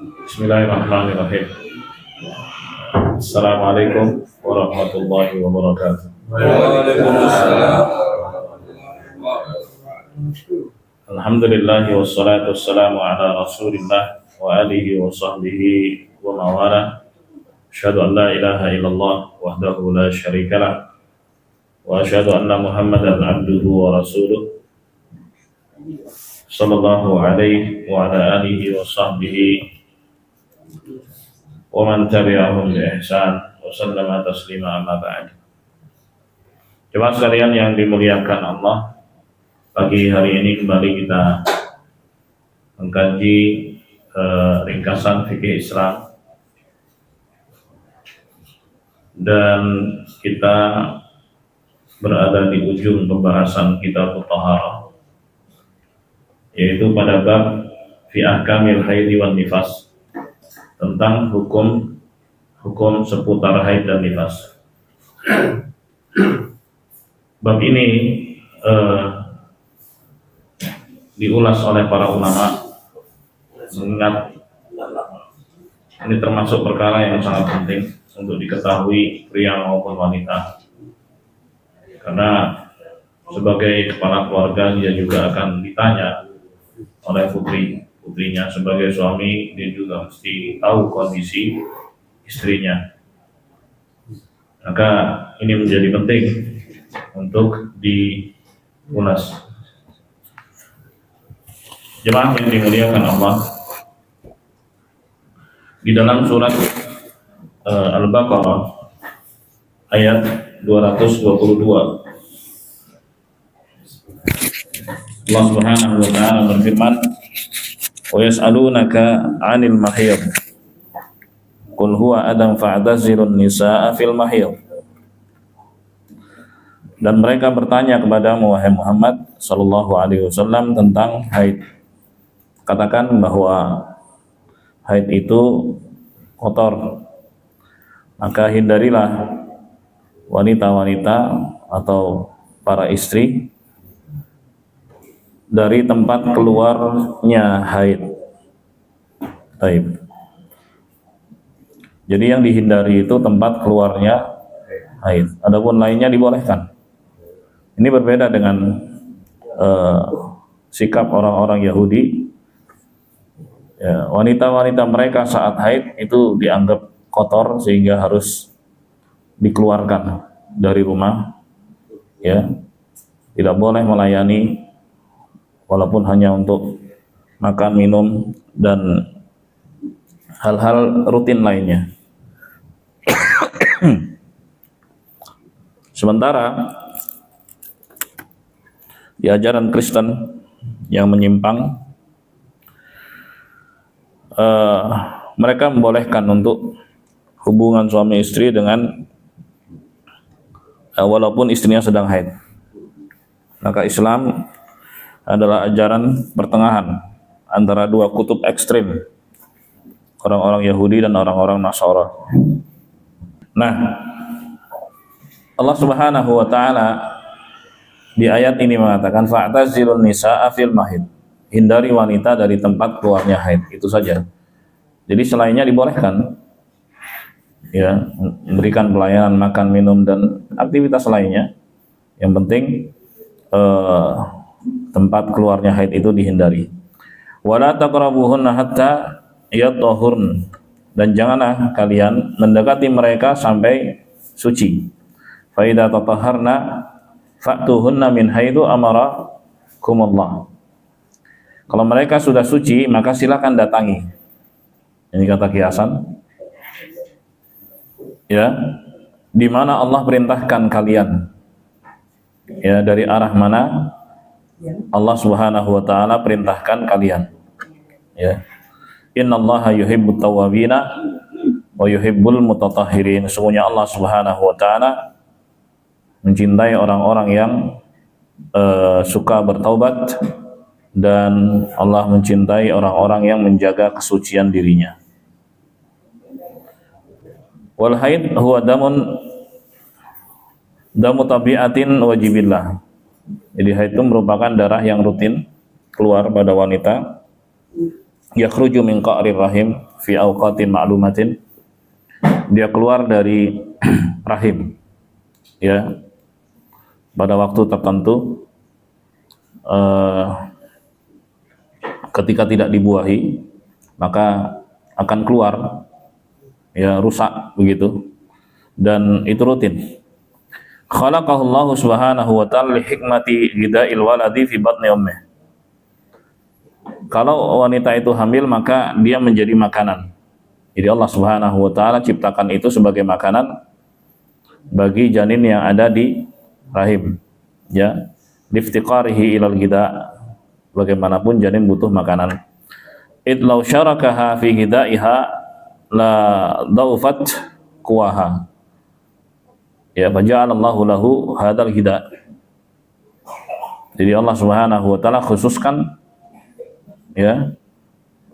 Bismillahirrahmanirrahim. Assalamualaikum warahmatullahi wabarakatuh. Waalaikumsalam. Alhamdulillah wassalatu wassalamu ala Rasulillah wa alihi wa sahbihi wa mawala. Asyhadu an la ilaha illallah wahdahu la syarikalah wa asyhadu anna Muhammadan abduhu wa rasuluh sallallahu alaihi wa ala alihi wa sahbihi wa man tabi'ahum bi ihsan wa sallama taslima amma ba'd. Jemaah sekalian yang dimuliakan Allah, pagi hari ini kembali kita mengkaji ringkasan fikih Islam, dan kita berada di ujung pembahasan kitab Thaharah, yaitu pada bab fi ahkamil haidhi wan nifas, tentang hukum seputar haid dan nifas. Bab ini diulas oleh para ulama, mengingat ini termasuk perkara yang sangat penting untuk diketahui pria maupun wanita, karena sebagai kepala keluarga dia juga akan ditanya oleh putrinya. Sebagai suami dia juga mesti tahu kondisi istrinya. Maka ini menjadi penting untuk diulas. Jemaah yang dimuliakan Allah, di dalam surat Al-Baqarah ayat 222, Allah Subhanahu wa ta'ala berfirman, wa yas'alunaka 'anil mahiyid qul huwa adam fa'tazilun nisaa fil mahiyid. Dan mereka bertanya kepadamu wahai Muhammad sallallahu alaihi wasallam tentang haid. Katakan bahwa haid itu kotor, maka hindarilah wanita-wanita atau para istri dari tempat keluarnya haid. Baik. Jadi yang dihindari itu tempat keluarnya haid. Adapun lainnya dibolehkan. Ini berbeda dengan sikap orang-orang Yahudi. Ya, wanita-wanita mereka saat haid itu dianggap kotor sehingga harus dikeluarkan dari rumah. Ya, tidak boleh melayani walaupun hanya untuk makan, minum, dan hal-hal rutin lainnya. Sementara di ajaran Kristen yang menyimpang, mereka membolehkan untuk hubungan suami istri dengan walaupun istrinya sedang haid. Maka Islam adalah ajaran pertengahan antara dua kutub ekstrim, orang-orang Yahudi dan orang-orang Nasara. Nah, Allah Subhanahu wa ta'ala di ayat ini mengatakan fa'tazilun nisaa fil mahid, hindari wanita dari tempat keluarnya haid. Itu saja. Jadi selainnya dibolehkan, ya, memberikan pelayanan makan, minum, dan aktivitas lainnya. Yang penting tempat keluarnya haid itu dihindari. Wala taqrabuhunna hatta yatahurn, dan janganlah kalian mendekati mereka sampai suci. Fa idza tatahharna fa'tuhunna min haitsu amarakumullah. Kalau mereka sudah suci, maka silakan datangi. Ini kata kiasan. Ya, di mana Allah perintahkan kalian. Ya, dari arah mana Allah Subhanahu wa ta'ala perintahkan kalian. Ya. Innallaha yuhibbut tawwabina wa yuhibbul mutatahhirin. Sesungguhnya Allah Subhanahu wa ta'ala mencintai orang-orang yang suka bertaubat, dan Allah mencintai orang-orang yang menjaga kesucian dirinya. Wal haid huwa damu tabiatin wajibillah. Jadi haid itu merupakan darah yang rutin keluar pada wanita yakhruju min qa'rir rahim fi awqatin ma'lumatin, dia keluar dari rahim ya pada waktu tertentu, ketika tidak dibuahi maka akan keluar ya, rusak begitu, dan itu rutin. Khalaqahullahu subhanahu wa ta'ala li hikmati ghidha'il waladi fi batni ummih. Kalau wanita itu hamil maka dia menjadi makanan. Jadi Allah subhanahu wa ta'ala ciptakan itu sebagai makanan bagi janin yang ada di rahim ya, liftiqarihi ilal ghidha', bagaimanapun janin butuh makanan. Idlau syarakaha fi ghidha'iha la dhaufat quwaha ya, faja'alallahu lahu hadzal ghidha'. Jadi Allah subhanahu wa ta'ala khususkan ya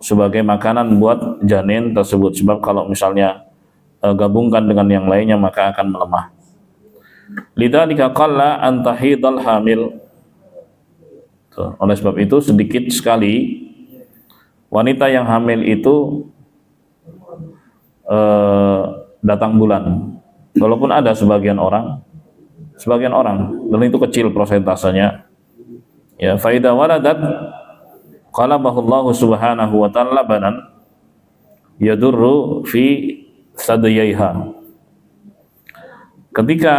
sebagai makanan buat janin tersebut, sebab kalau misalnya gabungkan dengan yang lainnya maka akan melemah. Lidzalika qalla an tahidal hamil. Oleh sebab itu sedikit sekali wanita yang hamil itu datang bulan, walaupun ada sebagian orang dan itu kecil prosentasenya ya. Faida waladat qalabahullahu subhanahu wa ta'ala banan yadurru fi sadiyaiha. Ketika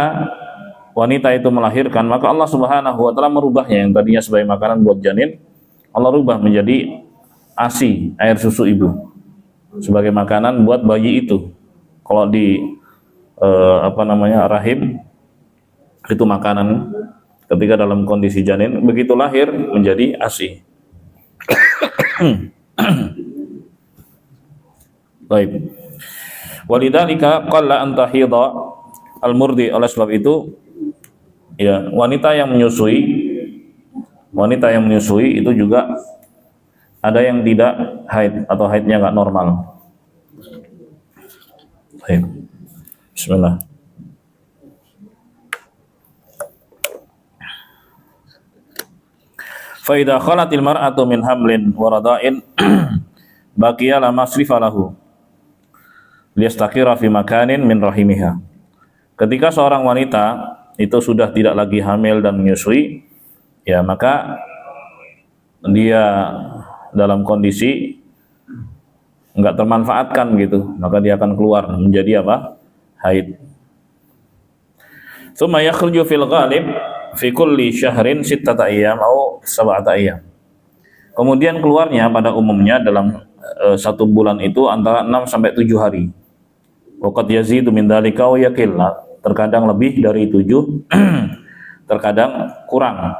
wanita itu melahirkan maka Allah subhanahu wa ta'ala merubahnya, yang tadinya sebagai makanan buat janin Allah rubah menjadi ASI, air susu ibu, sebagai makanan buat bayi itu. Kalau di rahim itu makanan ketika dalam kondisi janin, begitu lahir menjadi ASI. Baik. Walidzalika qalla an tahidha al-murdi. Oleh sebab itu ya, wanita yang menyusui itu juga ada yang tidak haid atau haidnya nggak normal. Baik. Bismillah. Fa idza khalatil mar'atu min hamlin wa rada'in baqiya la masrifa lahu liyastaqira fi makanin min rahimiha. Ketika seorang wanita itu sudah tidak lagi hamil dan menyusui ya, maka dia dalam kondisi enggak termanfaatkan gitu, maka dia akan keluar menjadi apa? Haid. Tsumma yakhruju fil ghalib fi kulli syahrin sittata ayyam atau sab'ata ayyam. Kemudian keluarnya pada umumnya dalam satu bulan itu antara 6 sampai 7 hari. Waqad yazidu min dzalika wa yaqilla, terkadang lebih dari 7, terkadang kurang.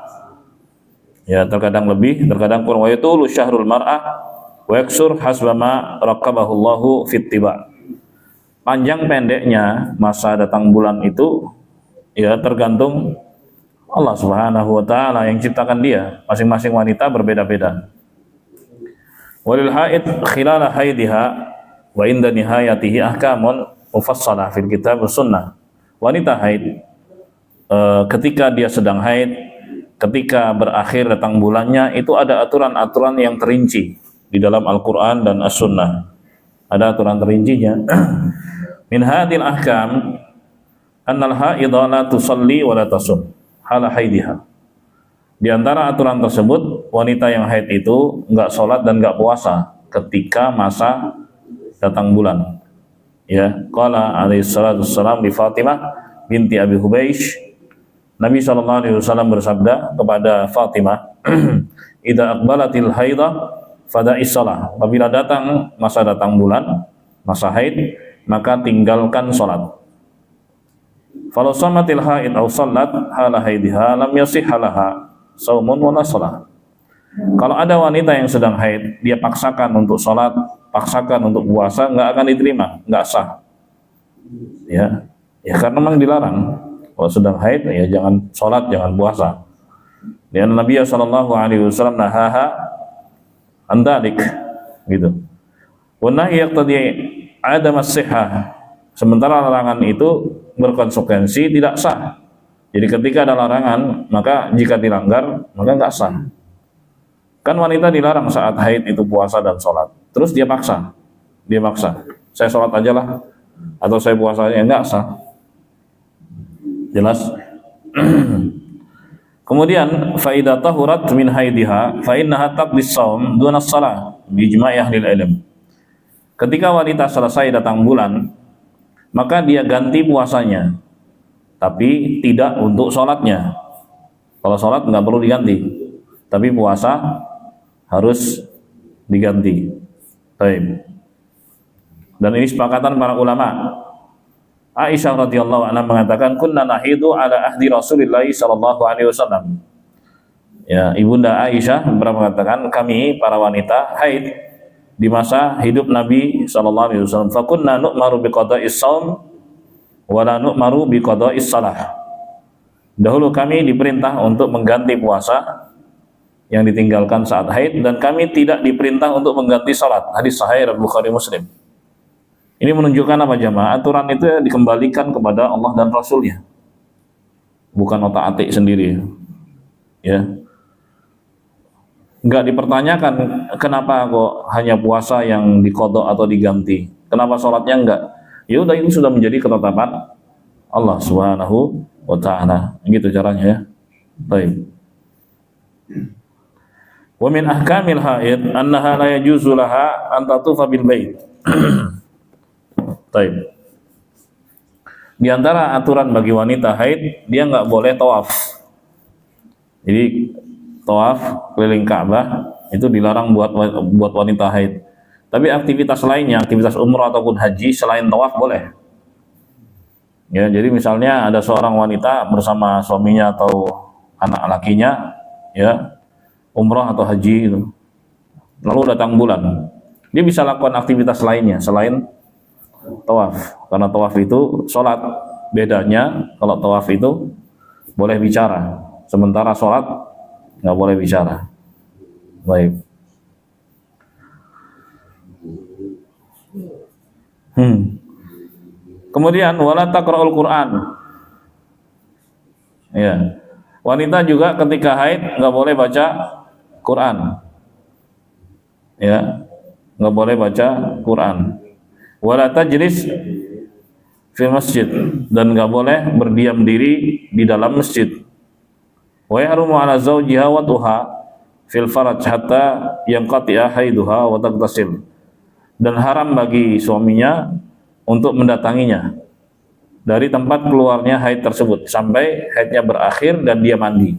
Ya, terkadang lebih, terkadang kurang. Wa yatulu syahrul mar'ah wa yaksur hasba ma raqabahu Allahu fit tiba. Panjang pendeknya masa datang bulan itu ya tergantung Allah subhanahu wa ta'ala yang ciptakan dia. Masing-masing wanita berbeda-beda. Walil haid khilala haidiha wa inda nihayatihi ahkamun mufassalah fil kitab was sunnah. Wanita haid ketika dia sedang haid, ketika berakhir datang bulannya, itu ada aturan-aturan yang terinci di dalam Al-Quran dan As-Sunnah. Ada aturan terincinya. Min hadil ahkam annal haidha la tusalli wa la tasum hala haidiha. Di antara aturan tersebut, wanita yang haid itu enggak sholat dan enggak puasa ketika masa datang bulan. Ya, qala alaihi salatu wassalam li Fatimah binti Abi Hubeish, Nabi SAW bersabda kepada Fatimah, idza aqbalatil haidha fada'is shalah. Apabila datang masa datang bulan, masa haid, maka tinggalkan sholat. Falau shamatil haid aw shallat hala haidiha lam yasihha laha shaumun wala shalah. Kalau ada wanita yang sedang haid, dia paksakan untuk sholat, paksakan untuk puasa, nggak akan diterima, nggak sah. Ya, karena memang dilarang. Kalau sedang haid, ya jangan sholat, jangan puasa. Dan Nabi Sallallahu Alaihi Wasallam nahaha andalik, gitu. Wanahi yaqtadi adam as-sihah. Sementara larangan itu berkonsekuensi tidak sah. Jadi ketika ada larangan, maka jika dilanggar, maka nggak sah. Kan wanita dilarang saat haid itu puasa dan sholat. Terus dia maksa. Saya sholat aja lah. Atau saya puasa aja. Enggak sah. Jelas? Kemudian fa idza tahurat min haidiha fa innaha taqdis shaum duna shalah bi ijma'i ahli ilm. Ketika wanita selesai datang bulan, maka dia ganti puasanya, tapi tidak untuk sholatnya. Kalau sholat nggak perlu diganti, tapi puasa harus diganti. Baik. Dan ini sepakatan para ulama. Aisyah radhiyallahu anha mengatakan, kunna nahidu ala ahdi Rasulillah sallallahu alaihi wasallam. Ya, ibunda Aisyah mengatakan, kami para wanita haid di masa hidup Nabi sallallahu alaihi wasallam. Fa kunna nu'maru biqada'is shaum wa la nu'maru biqada'is shalah. Dahulu kami diperintah untuk mengganti puasa yang ditinggalkan saat haid, dan kami tidak diperintah untuk mengganti salat. Hadis sahih Bukhari Muslim. Ini menunjukkan apa jamaah? Aturan itu dikembalikan kepada Allah dan Rasulnya, bukan otak-atik sendiri. Ya, nggak dipertanyakan kenapa kok hanya puasa yang diqadha atau diganti, kenapa sholatnya enggak. Ya udah, itu sudah menjadi ketetapan Allah Subhanahu wa ta'ala. Gitu caranya ya. Baik. Wa min ahkamil haid annaha la yajuzu laha an tatufa bil bait. Baik. Di antara aturan bagi wanita haid, dia nggak boleh tawaf. Jadi tawaf keliling Ka'bah itu dilarang buat wanita haid. Tapi aktivitas lainnya, aktivitas umrah ataupun haji selain tawaf boleh. Ya, jadi misalnya ada seorang wanita bersama suaminya atau anak lakinya, ya, umrah atau haji itu. Lalu datang bulan, dia bisa lakukan aktivitas lainnya selain tawaf. Karena tawaf itu sholat. Bedanya kalau tawaf itu boleh bicara, sementara sholat nggak boleh bicara. Baik. Kemudian wala taqra'ul Quran. Ya. Wanita juga ketika haid nggak boleh baca Quran. Ya. Nggak boleh baca Quran. Wala tajlis fil masjid, dan nggak boleh berdiam diri di dalam masjid. Wa yahrumu 'ala zawjiha wa tuha fil faraj hatta yanqati'a haiduha wa taghtasil. Dan haram bagi suaminya untuk mendatanginya dari tempat keluarnya haid tersebut sampai haidnya berakhir dan dia mandi.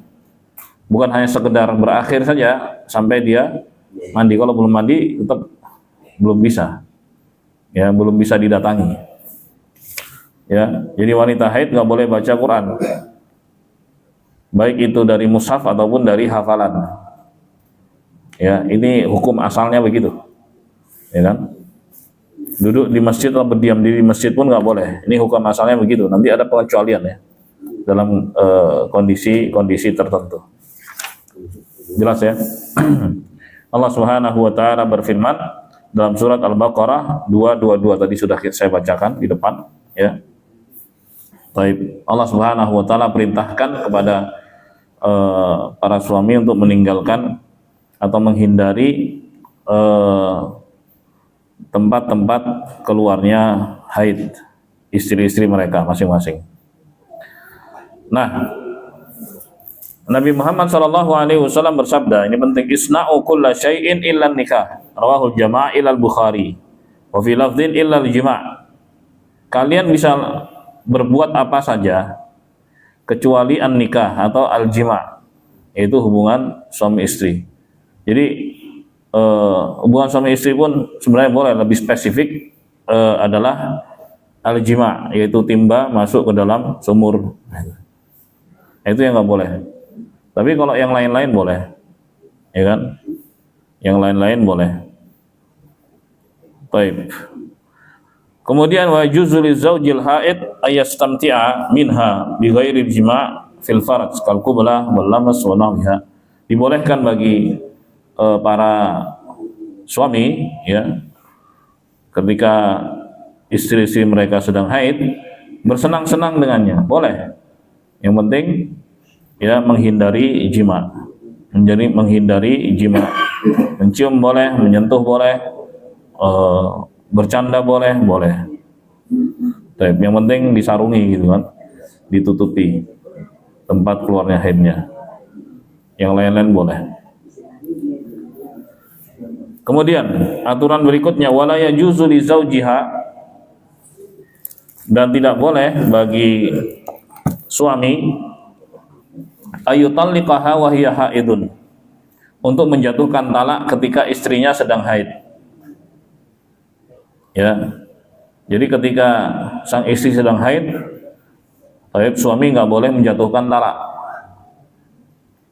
Bukan hanya sekedar berakhir saja, sampai dia mandi. Kalau belum mandi tetap belum bisa. Ya, belum bisa didatangi. Ya, jadi wanita haid nggak boleh baca Quran, baik itu dari mushaf ataupun dari hafalan. Ya, ini hukum asalnya begitu. Ya kan? Duduk di masjid atau berdiam diri di masjid pun nggak boleh. Ini hukum asalnya begitu. Nanti ada pengecualian ya dalam kondisi tertentu. Jelas ya? Allah Subhanahu wa taala berfirman dalam surat Al-Baqarah 222, tadi sudah saya bacakan di depan ya. Baik, Allah Subhanahu wa taala perintahkan kepada para suami untuk meninggalkan atau menghindari tempat-tempat keluarnya haid istri-istri mereka masing-masing. Nah, Nabi Muhammad SAW bersabda, ini penting, isna'u kulla syai'in illa nikah, rawahul jama'ah ilal Bukhari, wa fi lafdhin illa al-jima'. Kalian bisa berbuat apa saja kecuali an-nikah atau al-jima', yaitu hubungan suami istri. Jadi hubungan suami istri pun sebenarnya boleh, lebih spesifik adalah al-jima', yaitu timba masuk ke dalam sumur. Itu yang nggak boleh. Tapi kalau yang lain-lain boleh, ya kan? Yang lain-lain boleh. Baik. Kemudian wa yajuzu lizawjil haid ayastamti'a minha bi ghairi jima' fil faraj kal qublah wal lamas wa nahwiha. Dibolehkan bagi para suami ya, ketika istri-istri mereka sedang haid, bersenang-senang dengannya, boleh. Yang penting ya menghindari jima. menjadi menghindari jima. Mencium boleh, menyentuh boleh, bercanda boleh. Tapi yang penting disarungi gitu kan, ditutupi tempat keluarnya haidnya. Yang lain-lain boleh. Kemudian aturan berikutnya, wala yajuzu li zaujiha, dan tidak boleh bagi suami ayutalliqaha wa hiya haidun, untuk menjatuhkan talak ketika istrinya sedang haid. Ya. Jadi ketika sang istri sedang haid, suami nggak boleh menjatuhkan talak.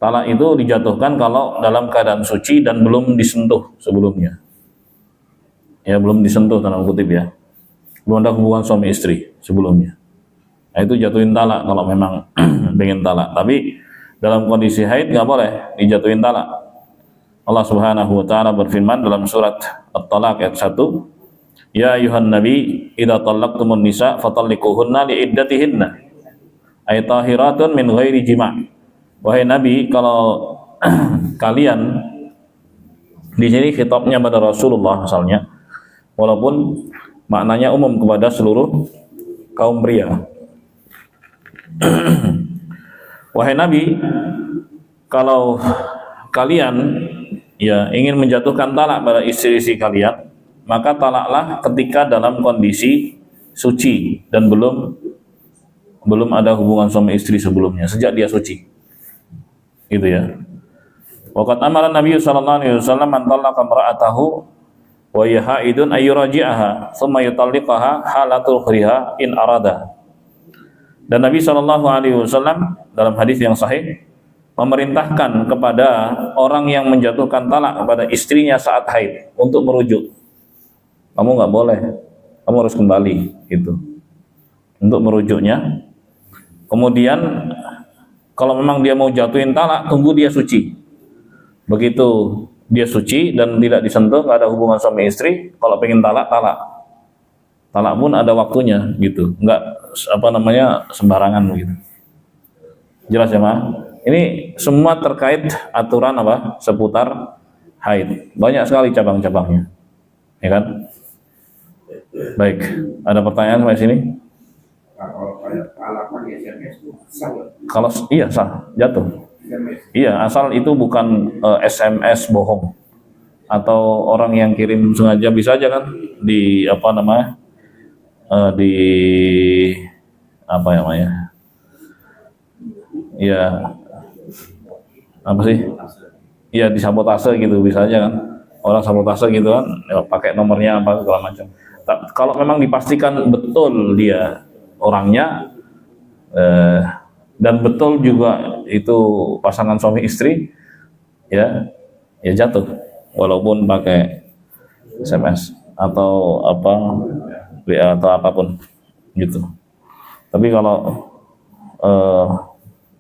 Talak itu dijatuhkan kalau dalam keadaan suci dan belum disentuh sebelumnya. Ya, belum disentuh tanda kutip ya. Belum ada hubungan suami istri sebelumnya. Nah, itu jatuhin talak kalau memang pengen talak. Tapi dalam kondisi haid nggak boleh dijatuhin talak. Allah Subhanahu wa taala berfirman dalam surat At-Talaq ayat 1, ya ayuhan nabi idza talaqtumun nisa fatalliquhunna liiddatihinna ay tahiratun min ghairi jima'. Wahai nabi, kalau kalian, di sini khitabnya pada Rasulullah asalnya, walaupun maknanya umum kepada seluruh kaum pria. Wahai nabi, kalau kalian ya ingin menjatuhkan talak pada istri-istri kalian, maka talaklah ketika dalam kondisi suci dan belum ada hubungan suami istri sebelumnya, sejak dia suci. Gitu ya. Waqad amara Nabi sallallahu alaihi wasallam man talaqa imra'atahu wa hiya haidun ay yuraji'aha thumma yutalliqaha halatul khriha in arada. Dan Nabi sallallahu alaihi wasallam dalam hadis yang sahih memerintahkan kepada orang yang menjatuhkan talak kepada istrinya saat haid untuk merujuk. Kamu nggak boleh, kamu harus kembali, gitu. Untuk merujuknya. Kemudian kalau memang dia mau jatuhin talak, tunggu dia suci. Begitu dia suci dan tidak disentuh, nggak ada hubungan suami istri, kalau pengen talak, talak. Talak pun ada waktunya, gitu. Nggak sembarangan gitu. Jelas ya, Ma? Ini semua terkait aturan seputar haid. Banyak sekali cabang-cabangnya, ya kan? Baik, ada pertanyaan sampai sini? Kalau iya sah, jatuh. Iya, asal itu bukan SMS bohong atau orang yang kirim sengaja, bisa aja kan di ya apa sih? Iya, disabotase gitu, bisa aja kan. Orang sabotase gitu kan, ya, pakai nomornya apa segala macam. Kalau memang dipastikan betul dia orangnya dan betul juga itu pasangan suami istri, ya jatuh walaupun pakai SMS atau WA atau apapun gitu. Tapi kalau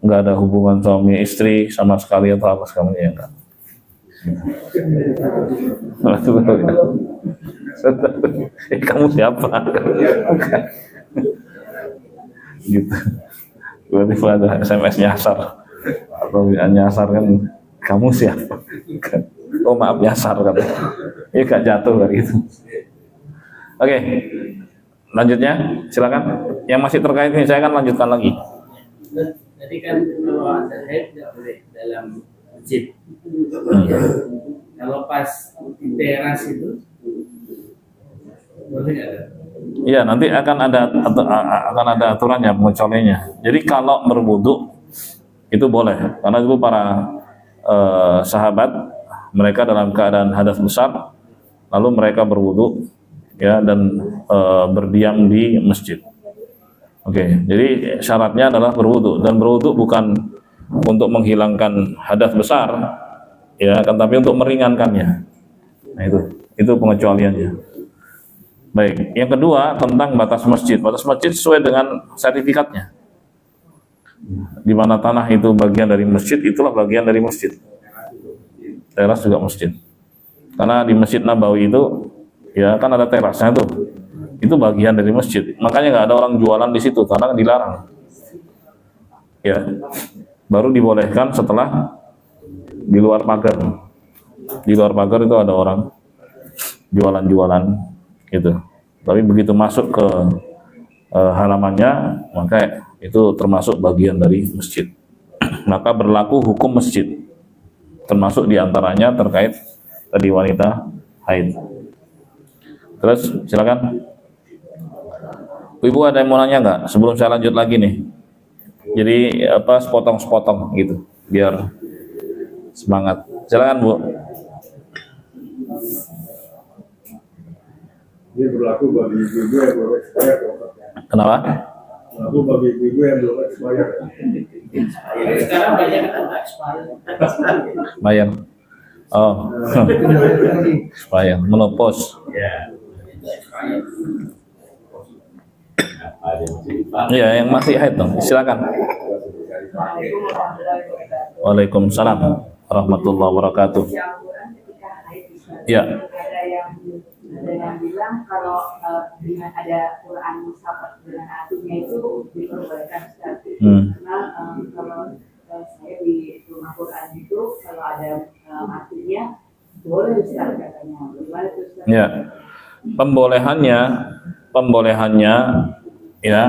nggak ada hubungan suami istri sama sekali atau apa sekali, ya enggak. Kamu siapa? Gitu. Berarti ada SMS nyasar atau nyasar kan, kamu siapa? Oh maaf, nyasar kan. Ya gak jatuh kayak gitu. Oke, lanjutnya silakan. Yang masih terkait ini saya akan lanjutkan lagi. Tadi kan kalau ada haid tidak boleh dalam masjid. Kalau pas di teras itu boleh nggak? Iya, nanti akan ada aturannya, pengecualiannya. Jadi kalau berwudu itu boleh, karena itu para sahabat mereka dalam keadaan hadas besar, lalu mereka berwudu ya dan berdiam di masjid. Oke, jadi syaratnya adalah berwudu, dan berwudu bukan untuk menghilangkan hadas besar, ya, akan tapi untuk meringankannya. Nah itu pengecualiannya. Baik, yang kedua tentang batas masjid. Batas masjid sesuai dengan sertifikatnya. Di mana tanah itu bagian dari masjid, itulah bagian dari masjid. Teras juga masjid. Karena di Masjid Nabawi itu, ya kan ada terasnya tuh. Itu bagian dari masjid. Makanya nggak ada orang jualan di situ karena dilarang. Ya, baru dibolehkan setelah di luar pagar. Di luar pagar itu ada orang jualan-jualan gitu. Tapi begitu masuk ke halamannya, maka itu termasuk bagian dari masjid. Maka berlaku hukum masjid, termasuk diantaranya terkait tadi wanita haid. Terus silakan. Ibu ada yang mau nanya nggak sebelum saya lanjut lagi nih? Jadi sepotong-sepotong gitu biar semangat. Silakan Bu. Ini berlaku bagi ibu-ibu yang belum expired. Kenapa? Berlaku bagi ibu-ibu yang belum expired. Sekarang banyak kan nggak expired. Bayar. Oh. Bayar. Menopause. Iya, yang masih haid dong. Silakan. Waalaikumsalam warahmatullahi wabarakatuh. Ya. Ada yang bilang kalau dengan ada Quran mushaf dengan artinya itu diperbolehkan Ustaz. Karena kalau saya di rumah Quran itu kalau ada artinya boleh Ustaz katanya. Bagaimana itu Ustaz? Ya. Pembolehannya ya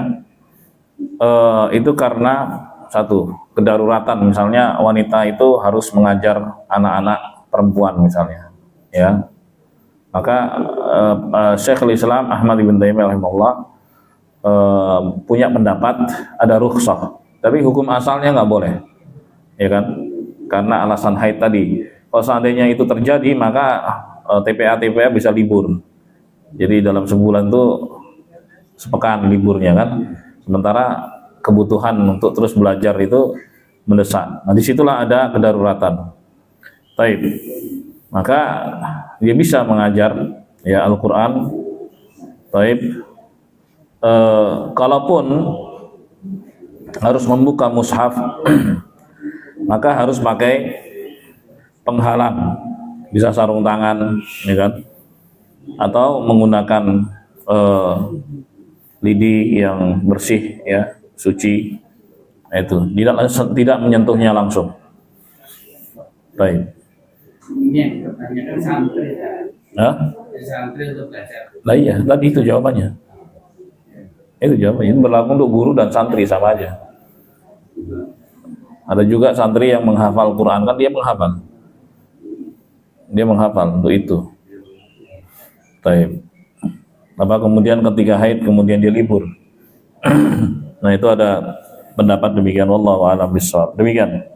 itu karena satu kedaruratan, misalnya wanita itu harus mengajar anak-anak perempuan misalnya, ya. Maka Syekhul Islam Ahmad bin Taimiyah rahimahullah punya pendapat ada rukhsah, tapi hukum asalnya nggak boleh, ya kan? Karena alasan haid tadi. Kalau seandainya itu terjadi, maka TPA bisa libur. Jadi dalam sebulan tuh sepekan liburnya kan. Sementara kebutuhan untuk terus belajar itu mendesak. Nah disitulah ada kedaruratan. Taib. Maka dia bisa mengajar ya Al-Quran. Taib. Kalaupun harus membuka mushaf, maka harus pakai penghalang, bisa sarung tangan, ya kan? Atau menggunakan lidi yang bersih, ya, suci. Nah, itu tidak menyentuhnya langsung. Baik. Ini yang dipertanyakan santri. Hah? Santri untuk belajar. Nah iya, tadi itu jawabannya. Itu jawabannya. Itu berlaku untuk guru dan santri sama aja. Ada juga santri yang menghafal Quran, kan dia menghafal. Dia menghafal untuk itu. Baik. Apa kemudian ketika haid kemudian dia libur. Nah itu ada pendapat demikian, wallahu a'lam bishawab. Demikian.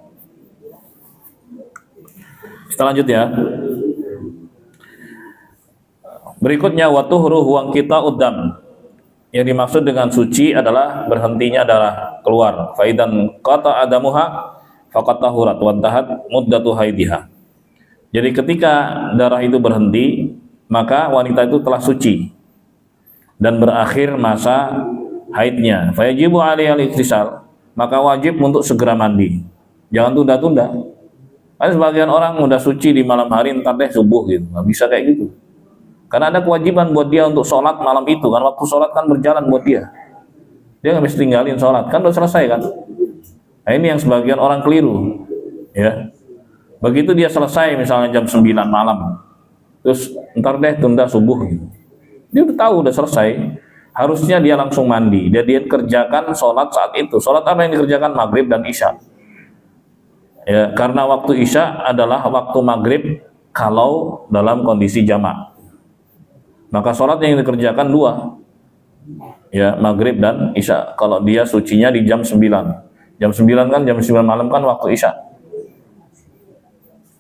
Kita lanjut ya. Berikutnya watuhru huang kita udam. Yang dimaksud dengan suci adalah berhentinya darah keluar. Faidan qata adamuha faqat tahurat wa tahat muddatu haidiha. Jadi ketika darah itu berhenti, maka wanita itu telah suci dan berakhir masa haidnya. Fayajibu 'alaiha al-ightisal, maka wajib untuk segera mandi. Jangan tunda-tunda. Ada sebagian orang udah suci di malam hari, entar deh subuh gitu. Nggak bisa kayak gitu. Karena ada kewajiban buat dia untuk sholat malam itu. Kan waktu sholat kan berjalan buat dia. Dia nggak bisa tinggalin sholat. Kan udah selesai kan. Nah ini yang sebagian orang keliru. Ya. Begitu dia selesai misalnya jam 9 malam. Terus entar deh tunda subuh gitu. Dia udah tahu udah selesai. Harusnya dia langsung mandi. Dia kerjakan sholat saat itu. Sholat apa yang dikerjakan? Maghrib dan isya. Ya, karena waktu isya adalah waktu maghrib kalau dalam kondisi jamak. Maka sholat yang dikerjakan dua, ya maghrib dan isya. Kalau dia sucinya di jam 9, jam 9 kan jam 9 malam kan waktu isya.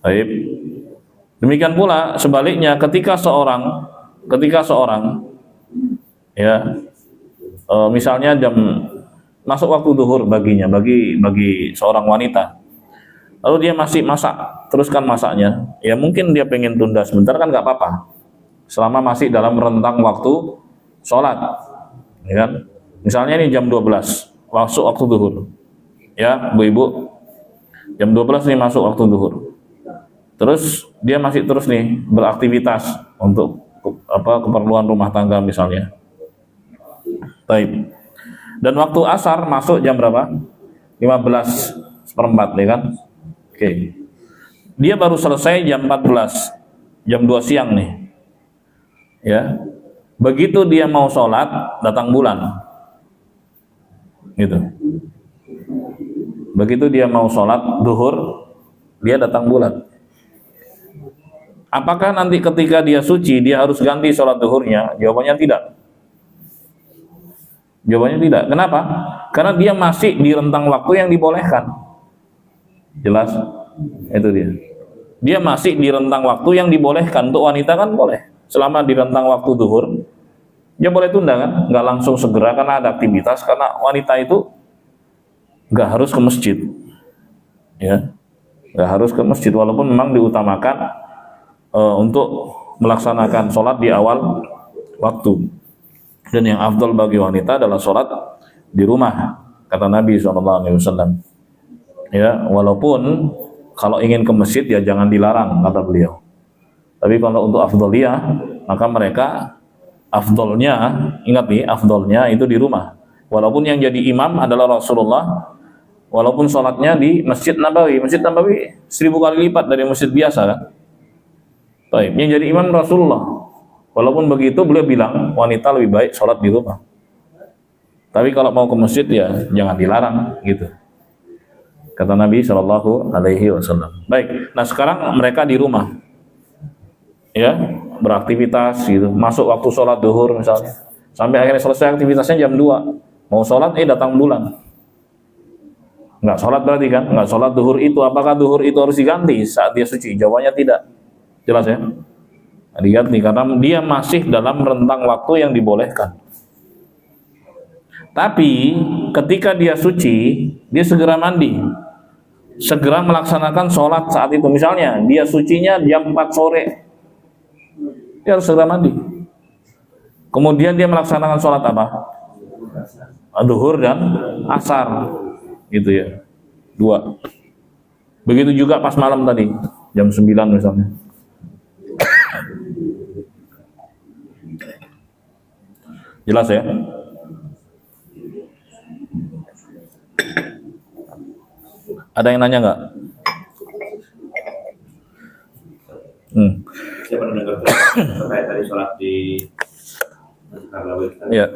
Baik. Demikian pula sebaliknya ketika seorang ya misalnya masuk waktu zuhur baginya bagi seorang wanita. Lalu dia masih masak, teruskan masaknya. Ya mungkin dia pengen tunda sebentar kan nggak apa-apa. Selama masih dalam rentang waktu sholat. Ya kan? Misalnya ini jam 12, masuk waktu zuhur. Ya, Bu-ibu. Jam 12 nih masuk waktu zuhur. Terus dia masih terus nih beraktivitas untuk keperluan rumah tangga misalnya. Baik. Dan waktu asar masuk jam berapa? 15:04 ya kan? Oke. dia baru selesai jam 14, jam 2 siang nih. Ya. Begitu dia mau sholat, datang bulan. Gitu. Begitu dia mau sholat duhur, dia datang bulan. Apakah nanti ketika dia suci, dia harus ganti sholat duhurnya? Jawabannya tidak. Jawabannya tidak. Kenapa? Karena dia masih di rentang waktu yang dibolehkan. Jelas? Itu dia. Dia masih di rentang waktu yang dibolehkan. Untuk wanita kan boleh. Selama di rentang waktu duhur, dia boleh tunda kan? Nggak langsung segera karena ada aktivitas. Karena wanita itu nggak harus ke masjid. Ya, nggak harus ke masjid. Walaupun memang diutamakan untuk melaksanakan sholat di awal waktu. Dan yang afdal bagi wanita adalah sholat di rumah, kata Nabi SAW. Ya, walaupun kalau ingin ke masjid ya jangan dilarang, kata beliau. Tapi kalau untuk afdaliyah, maka mereka afdalnya, ingat nih, afdalnya itu di rumah. Walaupun yang jadi imam adalah Rasulullah, walaupun sholatnya di Masjid Nabawi. Masjid Nabawi 1000 kali lipat dari masjid biasa kan. Baik, yang jadi imam Rasulullah. Walaupun begitu beliau bilang wanita lebih baik sholat di rumah. Tapi kalau mau ke masjid ya jangan dilarang gitu. Kata Nabi SAW. Baik, nah sekarang mereka di rumah, ya beraktivitas gitu. Masuk waktu sholat duhur misalnya, sampai akhirnya selesai aktivitasnya jam 2. Mau sholat datang bulan. Nggak sholat berarti kan? Nggak sholat duhur itu. Apakah duhur itu harus diganti saat dia suci? Jawabannya tidak. Jelas ya? Diganti karena dia masih dalam rentang waktu yang dibolehkan. Tapi ketika dia suci, dia segera mandi, segera melaksanakan sholat saat itu. Misalnya dia sucinya jam 4 sore, dia harus segera mandi. Kemudian dia melaksanakan sholat apa? Duhur dan asar, gitu ya, 2. Begitu juga pas malam tadi, jam 9 misalnya. Jelas ya? Ada yang nanya nggak? Saya pernah dengar terkait tadi sholat di Masjid Nabawi. Ya.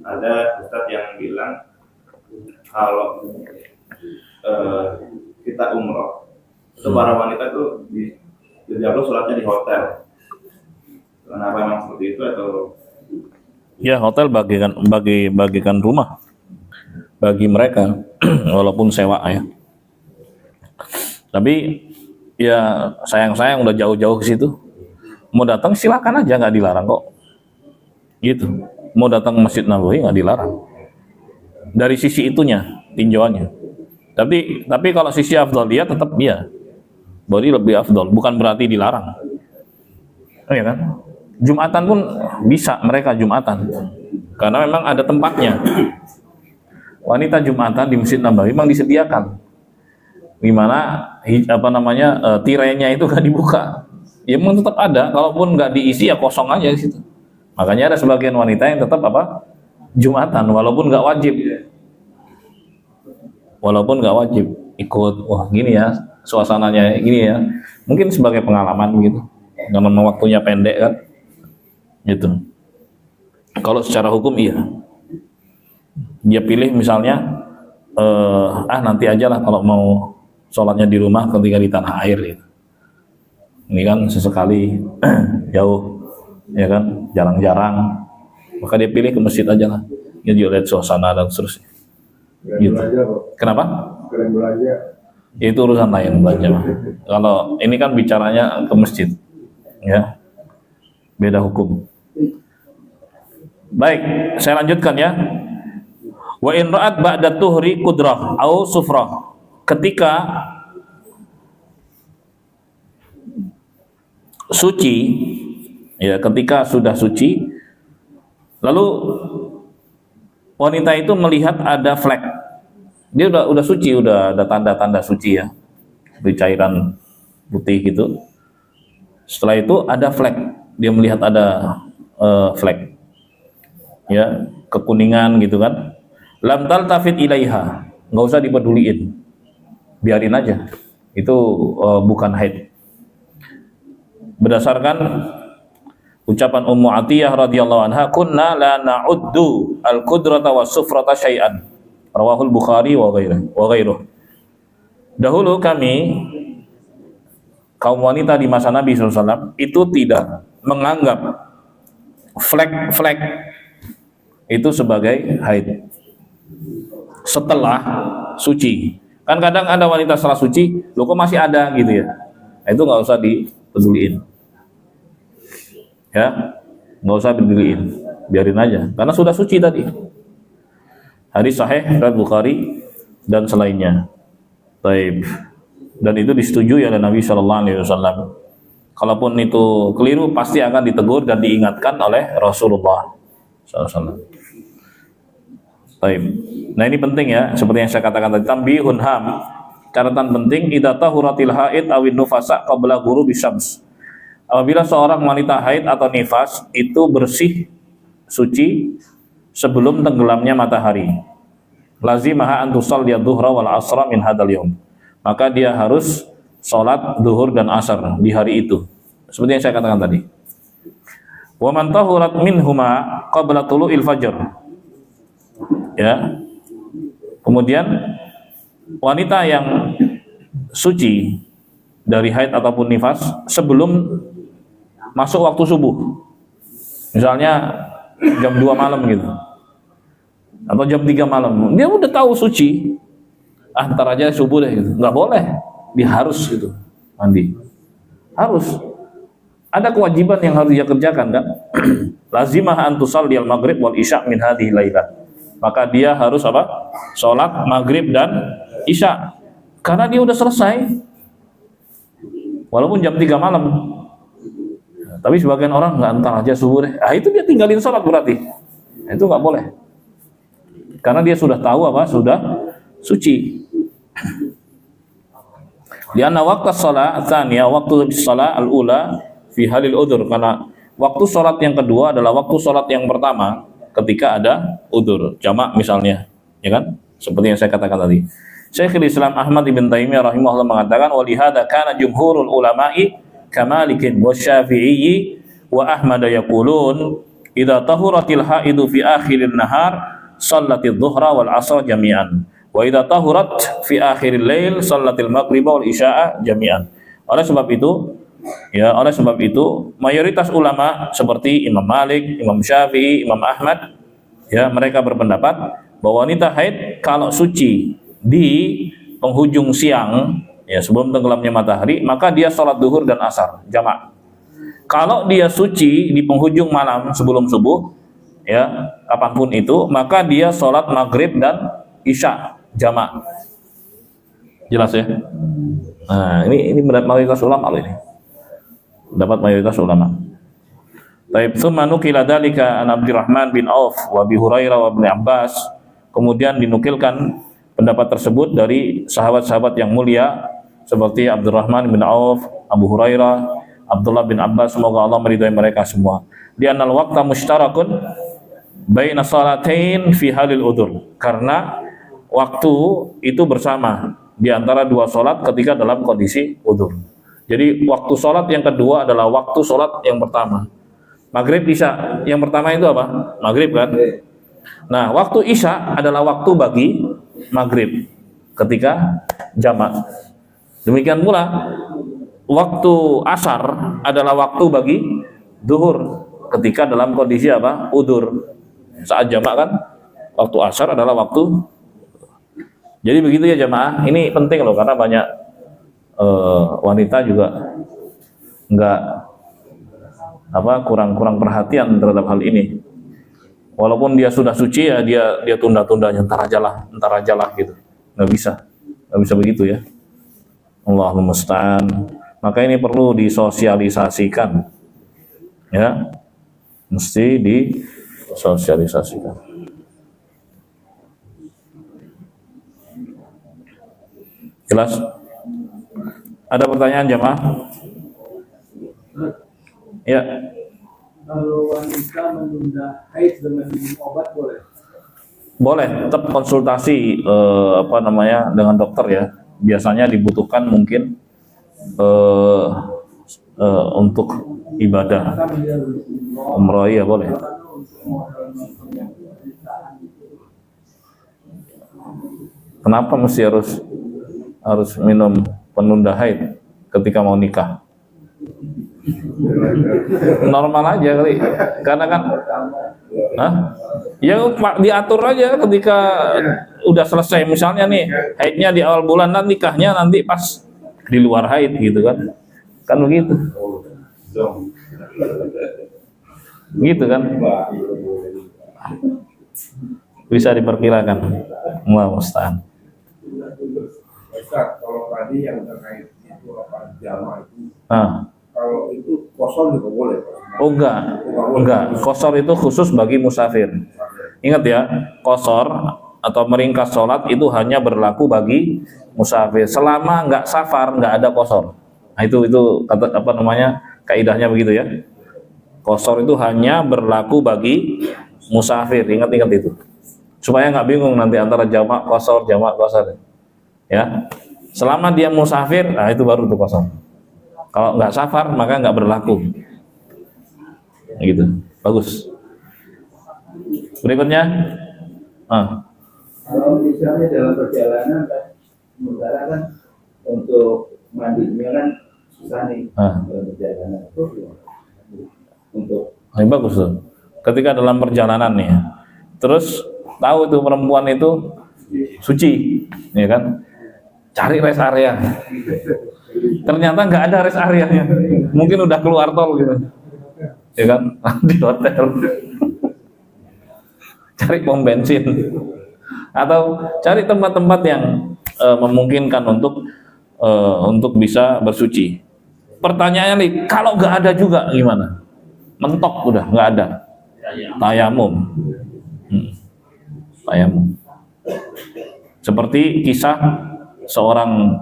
Ada ustadz yang bilang kalau kita umroh, itu para wanita tuh dijaga sholatnya di hotel. Kenapa memang seperti itu atau? Ya, hotel bagikan rumah bagi mereka walaupun sewa ya. Tapi ya sayang udah jauh-jauh ke situ. Mau datang silakan aja, nggak dilarang kok. Gitu. Mau datang ke Masjid Nabawi nggak dilarang. Dari sisi itunya, tinjauannya. Tapi kalau sisi afdal dia tetap dia. Berarti lebih afdal, bukan berarti dilarang. Iya kan? Jumatan pun bisa mereka Jumatan, karena memang ada tempatnya. Wanita Jumatan di Masjid Nabawi memang disediakan, gimana tirainya itu gak dibuka. Ya memang tetap ada, kalaupun nggak diisi ya kosong aja di situ. Makanya ada sebagian wanita yang tetap Jumatan, walaupun nggak wajib ikut. Wah gini ya suasananya, gini ya. Mungkin sebagai pengalaman gitu, karena memang waktunya pendek kan. Gitu. Kalau secara hukum iya, dia pilih misalnya nanti aja lah kalau mau sholatnya di rumah ketika di tanah air gitu. Ini kan sesekali jauh ya kan, jarang-jarang, maka dia pilih ke masjid aja lah, dia juga lihat suasana dan seterusnya gitu. Kenapa? Keren belanja. Itu urusan lain belanja mah. Kalau ini kan bicaranya ke masjid ya, beda hukum. Baik, saya lanjutkan ya. Wa in ra'at ba'da tuhri qudrah au sufrah. Ketika suci, ya ketika sudah suci, lalu wanita itu melihat ada flek. Dia udah suci, udah ada tanda-tanda suci ya, seperti cairan putih gitu. Setelah itu ada flek, dia melihat ada flek, ya kekuningan gitu kan. Lam taltafit ilaiha, nggak usah dipeduliin, biarin aja. Itu bukan haid. berdasarkan ucapan Ummu Atiyah radhiyallahu anha, kunna la na'uddu al-qudrata was-sufrata syai'an. Rawahul Bukhari wa ghairuh. Dahulu kami kaum wanita di masa Nabi SAW itu tidak menganggap flek-flek itu sebagai haid setelah suci. Kan kadang ada wanita setelah suci, loh kok masih ada gitu ya. Itu nggak usah dipeduliin. Ya, nggak usah dipeduliin, biarin aja, karena sudah suci tadi. Hadis sahih riwayat Bukhari dan selainnya. Baik. Dan itu disetujui oleh Nabi Shallallahu Alaihi Wasallam. Kalaupun itu keliru, pasti akan ditegur dan diingatkan oleh Rasulullah SAW. Baik. Nah ini penting ya, seperti yang saya katakan tadi, tambihun ham, catatan penting, idza tahuratil haid awin nufasa qabla ghurubi syams. Apabila seorang wanita haid atau nifas itu bersih suci sebelum tenggelamnya matahari, lazimaha an tusalli adh-dhuhra wal 'ashra min hadzal yaum. Maka dia harus sholat duhur dan asar di hari itu, seperti yang saya katakan tadi. Wa man tahurat minhuma qabla tulu'il fajr. Ya. Kemudian wanita yang suci dari haid ataupun nifas sebelum masuk waktu subuh, misalnya jam 2 malam gitu, atau jam 3 malam, dia udah tahu suci, ntar aja subuh deh gitu. Nggak boleh, dia harus gitu mandi, harus ada kewajiban yang harus dia kerjakan kan. Lazimah an tusalli al maghrib wal isya min hadhihi lailah. Maka dia harus apa? Sholat maghrib dan isya, karena dia udah selesai walaupun jam 3 malam. Tapi sebagian orang nggak, entar aja subuh deh, itu dia tinggalin sholat berarti. Itu nggak boleh, karena dia sudah tahu apa? Sudah suci. Di anna waqtas shalah tsaniya waktu shalah al-ula fi halil udzur, karena waktu sholat yang kedua adalah waktu sholat yang pertama ketika ada udzur, jamak misalnya, ya kan? Seperti yang saya katakan tadi. Syekhul Islam Ahmad ibn Taimiyah rahimahullah mengatakan, wa lihada kana jumhurul ulama'i kamalikin wa syafi'i wa ahmad yaqulun idza tahuratil haidu fi akhirin nahar sallatidh dhuhra wal 'ashra jami'an wa idza tahurat fi akhiril lail sallatil maghrib wal isya'a jami'an. Oleh sebab itu mayoritas ulama seperti Imam Malik, Imam Syafi'i, Imam Ahmad, ya, mereka berpendapat bahwa wanita haid kalau suci di penghujung siang, ya, sebelum tenggelamnya matahari, maka dia sholat duhur dan asar jamak. Kalau dia suci di penghujung malam sebelum subuh, ya, kapanpun itu, maka dia sholat maghrib dan isya jamak. Jelas ya? Nah, ini mayoritas ulama loh ini. Dapat mayoritas ulama. Taib tsumma nukila dzalika an Abdurrahman bin Auf wa Abi Hurairah wa Ibnu Abbas. Kemudian dinukilkan pendapat tersebut dari sahabat-sahabat yang mulia seperti Abdurrahman bin Auf, Abu Hurairah, Abdullah bin Abbas, semoga Allah meridhai mereka semua. Di annal waqta mushtarakun baina salatain fi halil udzur. Karena waktu itu bersama di antara dua salat ketika dalam kondisi udzur. Jadi waktu sholat yang kedua adalah waktu sholat yang pertama. Maghrib isya, yang pertama itu apa? Maghrib kan? Nah, waktu isya adalah waktu bagi maghrib ketika jamak. Demikian pula waktu asar adalah waktu bagi duhur ketika dalam kondisi apa? Udzur. Saat jamak kan? Waktu asar adalah waktu. Jadi begitu ya jamaah. Ini penting loh, karena banyak wanita juga nggak kurang perhatian terhadap hal ini. Walaupun dia sudah suci, ya dia tunda-tundanya, entar aja lah gitu. Nggak bisa begitu ya. Allahumma musta'an. Maka ini perlu disosialisasikan, ya, mesti disosialisasikan. Jelas? Ada pertanyaan jemaah? Ya. Kalau wanita menunda haid dengan minum obat boleh? Boleh, tetap konsultasi dengan dokter ya. Biasanya dibutuhkan mungkin untuk ibadah umroh, ya boleh. Kenapa mesti harus minum penunda haid ketika mau nikah? Normal aja kali, karena kan, ya diatur aja ketika udah selesai, misalnya nih haidnya di awal bulan, dan nikahnya nanti pas di luar haid gitu kan begitu, gitu kan, bisa diperkirakan. Allah musta'an. Ustaz, kalau tadi yang terkait itu apa jamaah itu, Ah. kalau itu kosong juga boleh? Oh enggak, kosor itu khusus bagi musafir. Ingat ya, kosor atau meringkas sholat itu hanya berlaku bagi musafir. Selama enggak safar, enggak ada kosor. Nah, itu kata apa namanya, kaidahnya begitu ya. Kosor itu hanya berlaku bagi musafir. Ingat itu. Supaya nggak bingung nanti antara jamak kosor ya. Selama dia musafir, nah itu baru tuh kosor. Kalau nggak safar maka nggak berlaku. Gitu, bagus. Berikutnya, Kalau misalnya dalam perjalanan kan, sementara kan untuk mandinya kan susah nih dalam perjalanan. Untuk ini bagus tuh. Ketika dalam perjalanan nih, terus tahu tuh perempuan itu suci, ya kan? Cari rest area. Ternyata nggak ada rest areanya. Mungkin udah keluar tol gitu, ya kan? Di hotel. Cari pom bensin atau cari tempat-tempat yang memungkinkan untuk bisa bersuci. Pertanyaannya nih, kalau nggak ada juga gimana? Mentok udah nggak ada. Tayamum. Tayamum. Seperti kisah seorang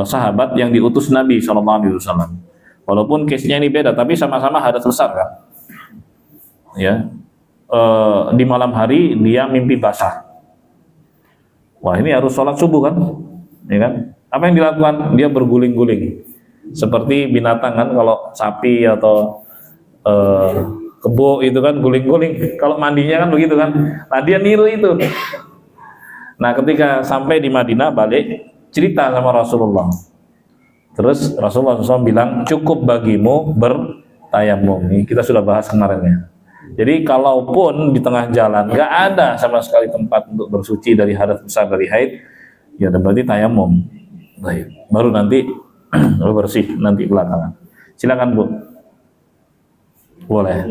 sahabat yang diutus Nabi SAW. Walaupun case-nya ini beda, tapi sama-sama hadas besar kan. Ya, di malam hari dia mimpi basah. Wah, ini harus sholat subuh kan, ya kan? Apa yang dilakukan? Dia berguling-guling, seperti binatang kan, kalau sapi atau kebo itu kan guling-guling. Kalau mandinya kan begitu kan. Nah, dia niru itu. Nah, ketika sampai di Madinah balik cerita sama Rasulullah. Terus Rasulullah SAW bilang, cukup bagimu bertayamum. Ini kita sudah bahas kemarin ya. Jadi kalaupun di tengah jalan nggak ada sama sekali tempat untuk bersuci dari hadas besar dari haid, ya berarti tayamum. Baik. Baru nanti bersih nanti belakangan. Silakan Bu. Boleh.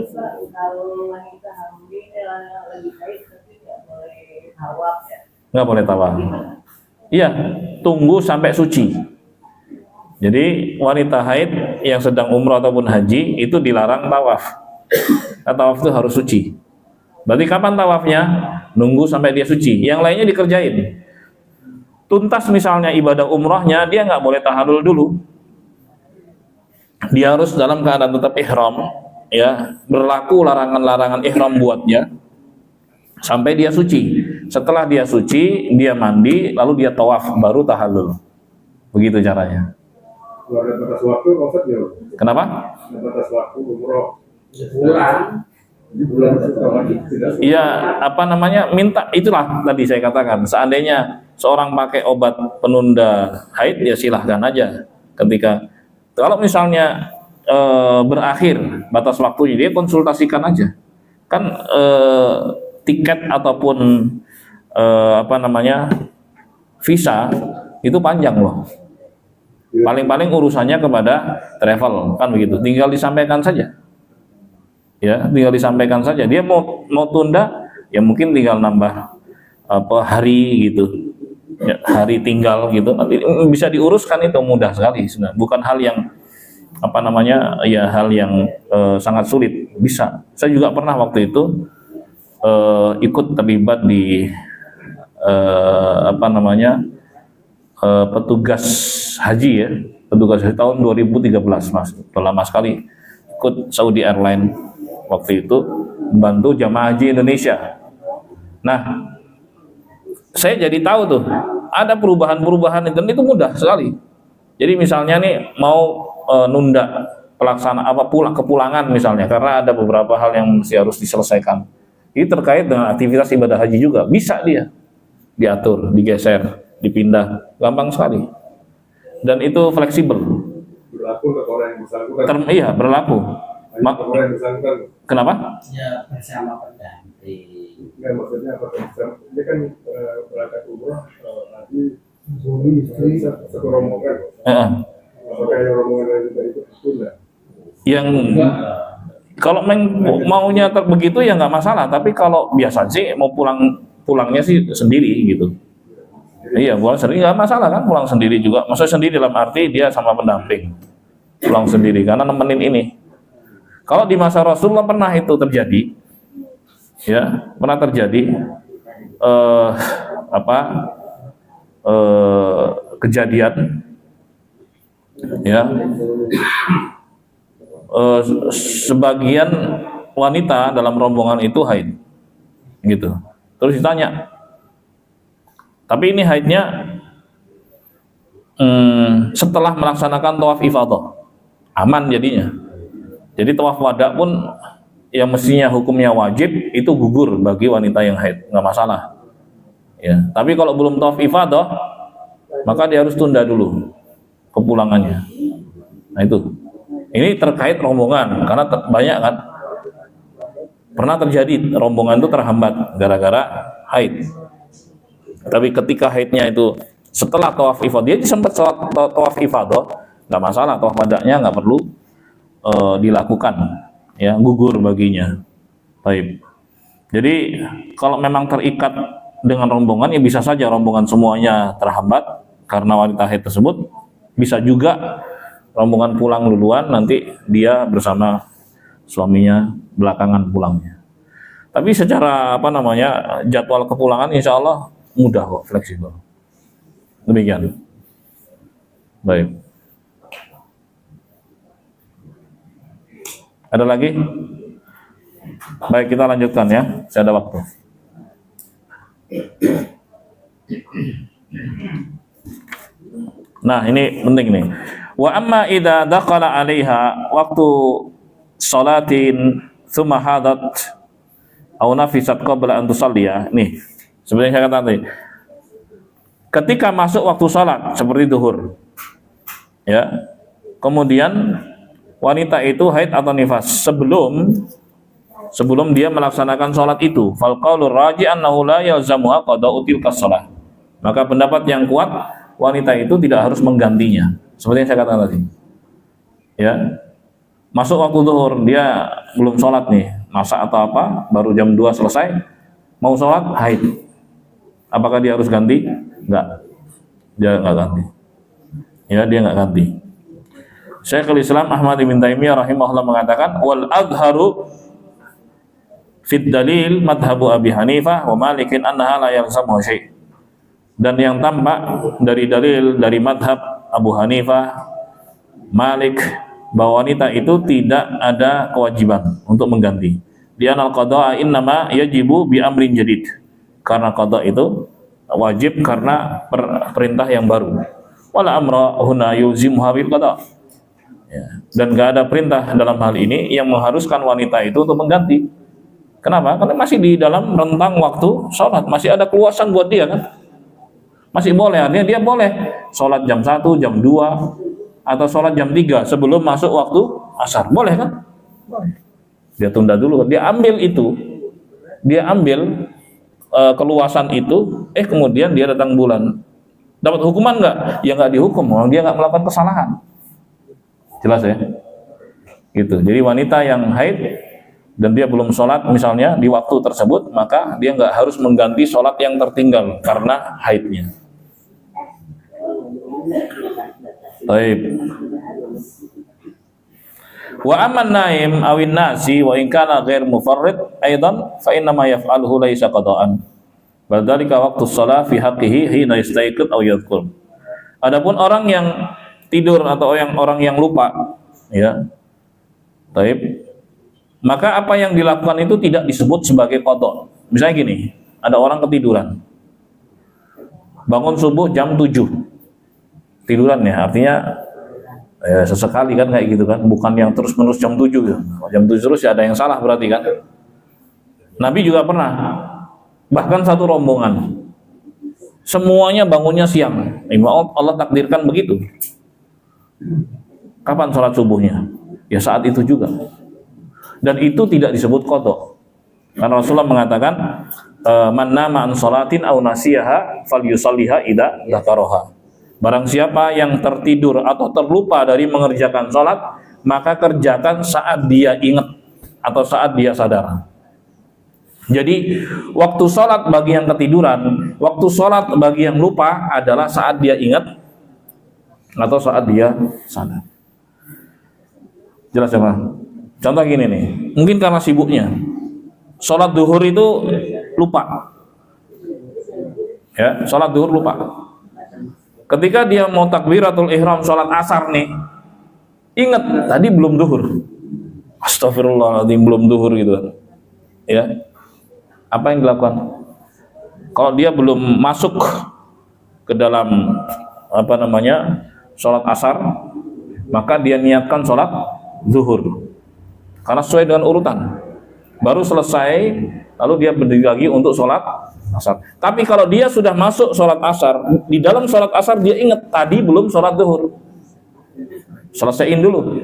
Kalau wanita hamil lagi haid tapi nggak boleh tawaf ya? Nggak boleh tawaf. Iya, tunggu sampai suci. Jadi wanita haid yang sedang umrah ataupun haji itu dilarang tawaf. Tawaf itu harus suci. Berarti kapan tawafnya? Nunggu sampai dia suci. Yang lainnya dikerjain. Tuntas misalnya ibadah umrahnya, dia nggak boleh tahallul dulu. Dia harus dalam keadaan tetap ihram, ya, berlaku larangan-larangan ihram buatnya sampai dia suci. Setelah dia suci, dia mandi, lalu dia tawaf, baru tahallul. Begitu caranya. Kalau ada batas waktu, konsep ya? Kenapa? Ada batas waktu umroh. bulan Iya, apa namanya, minta, itulah tadi saya katakan, seandainya seorang pakai obat penunda haid, ya silahkan aja. Ketika, kalau misalnya berakhir batas waktunya, dia konsultasikan aja. Kan tiket ataupun apa namanya, visa itu panjang loh. Paling-paling urusannya kepada travel, kan begitu. Tinggal disampaikan saja. Ya, tinggal disampaikan saja. Dia mau tunda, ya mungkin tinggal nambah apa hari gitu. Ya, hari tinggal gitu. Nanti bisa diuruskan, itu mudah sekali sebenarnya. Bukan hal yang apa namanya, ya hal yang sangat sulit. Bisa. Saya juga pernah waktu itu ikut terlibat di apa namanya, petugas haji ya, petugas haji tahun 2013 Mas, lama sekali, ikut Saudi Airlines waktu itu membantu jamaah haji Indonesia. Nah, saya jadi tahu tuh ada perubahan-perubahan dan itu mudah sekali. Jadi misalnya nih mau nunda kepulangan misalnya, karena ada beberapa hal yang harus diselesaikan. Ini terkait dengan aktivitas ibadah haji juga, bisa dia diatur, digeser, dipindah, gampang sekali. Dan itu fleksibel. Berlaku ke orang yang bersangkutan. Iya, berlaku. Orang yang bersangkutan. Kenapa? Ya bersama pendamping. Enggak, maksudnya apa? Ini kan berangkat umroh, nanti suami istri satu rombongan. Apakah yang rombongan lain juga ikut tunda? Yang kalau maunya begitu ya nggak masalah, tapi kalau biasa sih mau pulangnya sih sendiri gitu. Iya, pulang sendiri nggak masalah kan, pulang sendiri juga. Maksudnya sendiri dalam arti dia sama pendamping, pulang sendiri karena nemenin ini. Kalau di masa Rasulullah pernah itu terjadi, ya pernah terjadi kejadian, ya sebagian wanita dalam rombongan itu haid, gitu. Terus ditanya, tapi ini haidnya setelah melaksanakan tawaf ifadah, aman jadinya. Jadi tawaf wada pun yang mestinya hukumnya wajib itu gugur bagi wanita yang haid, nggak masalah. Ya, tapi kalau belum tawaf ifadah, maka dia harus tunda dulu kepulangannya. Nah itu, ini terkait rombongan karena banyak kan, pernah terjadi rombongan itu terhambat gara-gara haid. Tapi ketika haidnya itu setelah tawaf ifadah, dia sempat tawaf ifadah, nggak masalah, tawaf wadanya nggak perlu dilakukan, ya gugur baginya. Baik. Jadi kalau memang terikat dengan rombongan, ya bisa saja rombongan semuanya terhambat karena wanita haid tersebut. Bisa juga rombongan pulang duluan, nanti dia bersama suaminya belakangan pulangnya. Tapi secara jadwal kepulangan insya Allah mudah kok, fleksibel. Demikian. Baik. Ada lagi? Baik, kita lanjutkan ya. Saya ada waktu. Nah, ini penting nih. Wa amma idza dakhala 'alaiha waktu shalatin thumma hadat aw nafisat qabla an tusalliya. Nih, sebenarnya saya katakan tadi. Ketika masuk waktu salat seperti zuhur. Ya. Kemudian wanita itu haid atau nifas sebelum dia melaksanakan sholat itu, fal qaulur raji' annahu la yalzamuha qada'u tilka shalah. Maka pendapat yang kuat, wanita itu tidak harus menggantinya. Seperti yang saya katakan tadi. Ya. Masuk waktu zuhur, dia belum sholat nih, masak atau apa, baru jam 2 selesai, mau sholat haid. Apakah dia harus ganti? Enggak. Dia enggak ganti. Ya, dia enggak ganti. Syekhul Islam Ahmad bin Taimiyah rahimahullah mengatakan wal adharu fit dalil madhabu Abi Hanifah wa Malikin annaha la yalzamu syai'. Dan yang tampak dari dalil dari madhab Abu Hanifah, Malik, bahwa wanita itu tidak ada kewajiban untuk mengganti. Di anal qada'a innama yajibu bi amrin jadid. Karena qada itu wajib karena perintah yang baru. Wala amra huna yulzimuha bil qada'. Ya. Dan gak ada perintah dalam hal ini yang mengharuskan wanita itu untuk mengganti. Kenapa? Karena masih di dalam rentang waktu sholat, masih ada keluasan buat dia kan. Masih boleh, artinya dia boleh sholat jam 1, jam 2, atau sholat jam 3 sebelum masuk waktu asar. Boleh kan? Boleh. Dia tunda dulu, dia ambil itu, dia ambil keluasan itu, kemudian dia datang bulan. Dapat hukuman nggak? Ya nggak dihukum, dia nggak melakukan kesalahan. Jelas ya? Gitu. Jadi wanita yang haid dan dia belum sholat misalnya di waktu tersebut, maka dia nggak harus mengganti sholat yang tertinggal karena haidnya. Baik. Wa amman naim awin nasi wa in kana ghair mufarrid aidan fa inna ma yaf'aluhu laisa qada'an. Bal dzalika waqtu shalah fi haqqihi hina yastayqid aw yadhkur. Adapun orang yang tidur atau orang yang lupa, ya. Baik. Maka apa yang dilakukan itu tidak disebut sebagai qada. Misalnya gini, ada orang ketiduran. Bangun subuh jam 7. Tiduran ya, artinya Ya, sesekali kan kayak gitu kan, bukan yang terus-menerus jam 7 gitu. Jam 7 terus ya ada yang salah berarti kan. Nabi juga pernah, bahkan satu rombongan semuanya bangunnya siang. Allah takdirkan begitu. Kapan sholat subuhnya? Ya saat itu juga. Dan itu tidak disebut qadha. Karena Rasulullah mengatakan man nama an sholatin aw nasiyaha falyusalliha idza dzakaraha. Barang siapa yang tertidur atau terlupa dari mengerjakan sholat, maka kerjakan saat dia ingat atau saat dia sadar. Jadi waktu sholat bagi yang ketiduran, waktu sholat bagi yang lupa adalah saat dia ingat atau saat dia sadar. Jelas ya Pak? Contoh gini nih, mungkin karena sibuknya sholat duhur itu lupa, ya sholat duhur lupa. Ketika dia mau takbiratul ihram sholat asar nih, ingat tadi belum duhur, astagfirullahaladzim belum duhur gitu kan, ya apa yang dilakukan? Kalau dia belum masuk ke dalam apa namanya sholat asar, maka dia niatkan sholat zuhur karena sesuai dengan urutan. Baru selesai, lalu dia berdiri lagi untuk sholat asar. Tapi kalau dia sudah masuk sholat asar, di dalam sholat asar dia ingat tadi belum sholat zuhur, selesaiin dulu,